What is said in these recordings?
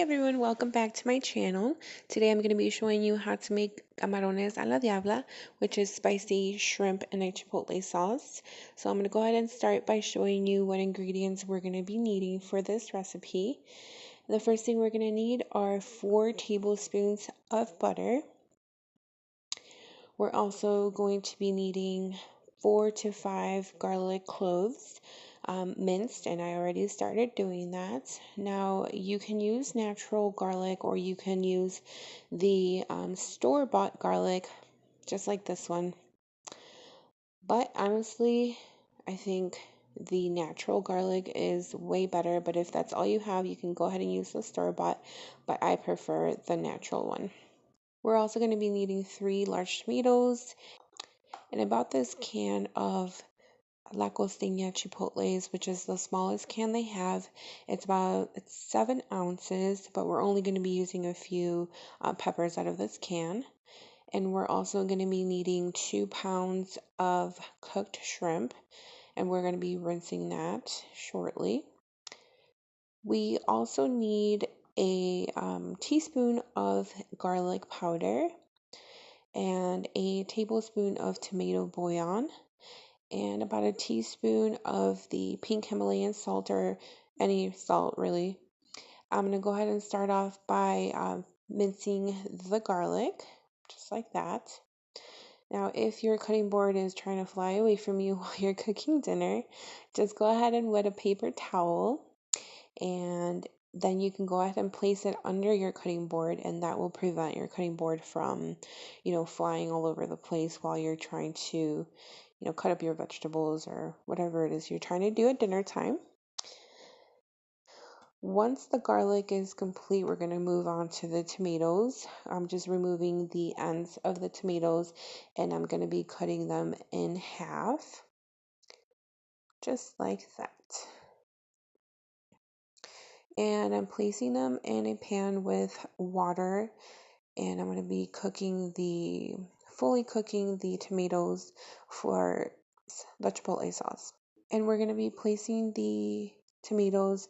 everyone, welcome back to my channel. Today I'm going to be showing you how to make camarones a la Diabla, which is spicy shrimp and a chipotle sauce. So I'm going to go ahead and start by showing you what ingredients we're going to be needing for this recipe. The first thing we're going to need are 4 tablespoons of butter. We're also going to be needing 4 to 5 garlic cloves. Minced, and I already started doing that. Now you can use natural garlic or you can use the store-bought garlic, just like this one. But honestly, I think the natural garlic is way better, but if that's all you have, you can go ahead and use the store-bought, but I prefer the natural one. We're also going to be needing 3 large tomatoes and about this can of La Costeña chipotles, which is the smallest can they have. It's 7 ounces, but we're only going to be using a few peppers out of this can. And we're also going to be needing 2 pounds of cooked shrimp, and we're going to be rinsing that shortly. We also need a teaspoon of garlic powder and a tablespoon of tomato bouillon, and about a teaspoon of the pink Himalayan salt, or any salt really. I'm going to go ahead and start off by mincing the garlic, just like that. Now, if your cutting board is trying to fly away from you while you're cooking dinner, just go ahead and wet a paper towel, and then you can go ahead and place it under your cutting board, and that will prevent your cutting board from, flying all over the place while you're trying to cut up your vegetables or whatever it is you're trying to do at dinner time. Once the garlic is complete, we're going to move on to the tomatoes. I'm just removing the ends of the tomatoes and I'm going to be cutting them in half, just like that. And I'm placing them in a pan with water, and I'm going to be fully cooking the tomatoes for the chipotle sauce. And we're going to be placing the tomatoes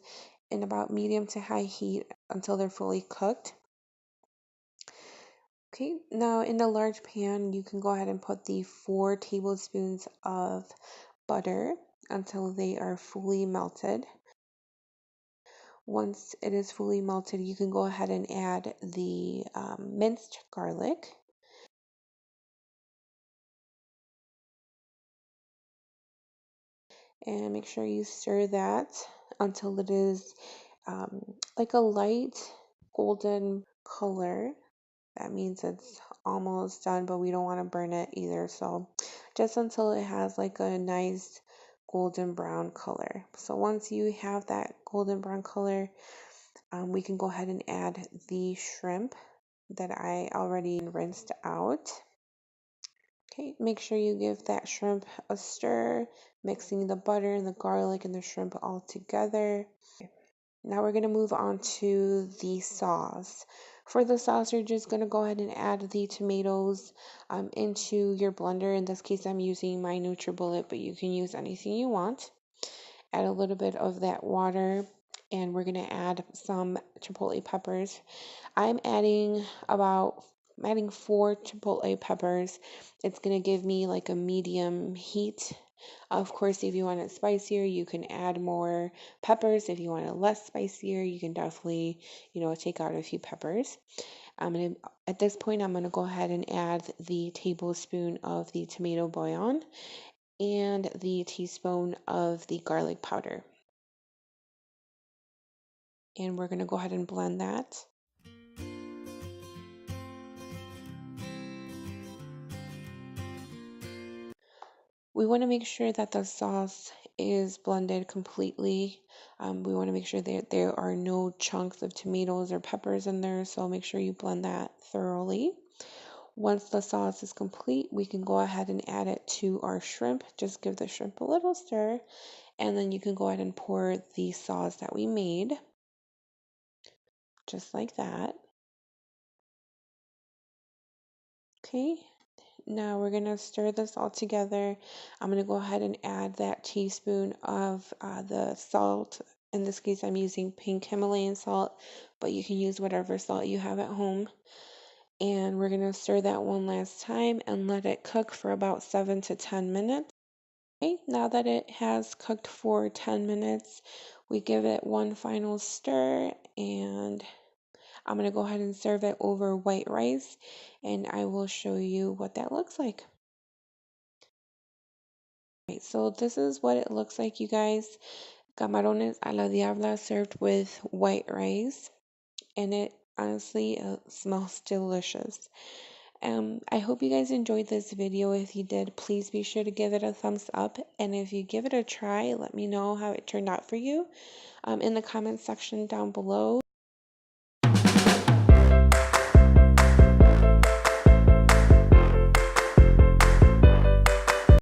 in about medium to high heat until they're fully cooked. Okay, now in the large pan, you can go ahead and put the 4 tablespoons of butter until they are fully melted. Once it is fully melted, you can go ahead and add the minced garlic. And make sure you stir that until it is like a light golden color. That means it's almost done, but we don't want to burn it either. So just until it has like a nice golden brown color. So once you have that golden brown color, we can go ahead and add the shrimp that I already rinsed out. Okay, make sure you give that shrimp a stir, mixing the butter and the garlic and the shrimp all together. Now we're going to move on to the sauce. For the sauce, you're just going to go ahead and add the tomatoes into your blender. In this case, I'm using my NutriBullet, but you can use anything you want. Add a little bit of that water, and we're going to add some chipotle peppers. I'm adding 4 chipotle peppers. It's going to give me like a medium heat. Of course, if you want it spicier, you can add more peppers. If you want it less spicier, you can definitely, take out a few peppers. At this point, I'm going to go ahead and add the tablespoon of the tomato bouillon and the teaspoon of the garlic powder. And we're going to go ahead and blend that. We want to make sure that the sauce is blended completely. We want to make sure that there are no chunks of tomatoes or peppers in there, so make sure you blend that thoroughly. Once the sauce is complete, we can go ahead and add it to our shrimp. Just give the shrimp a little stir, and then you can go ahead and pour the sauce that we made, just like that. Okay. Now we're going to stir this all together. I'm going to go ahead and add that teaspoon of the salt In this case, I'm using pink Himalayan salt, but you can use whatever salt you have at home. And we're going to stir that one last time and let it cook for about 7 to 10 minutes. Okay, now that it has cooked for 10 minutes, we give it one final stir, and I'm going to go ahead and serve it over white rice, and I will show you what that looks like. Right, so this is what it looks like, you guys. Camarones a la Diabla served with white rice, and it honestly smells delicious. I hope you guys enjoyed this video. If you did, please be sure to give it a thumbs up. And if you give it a try, let me know how it turned out for you in the comments section down below.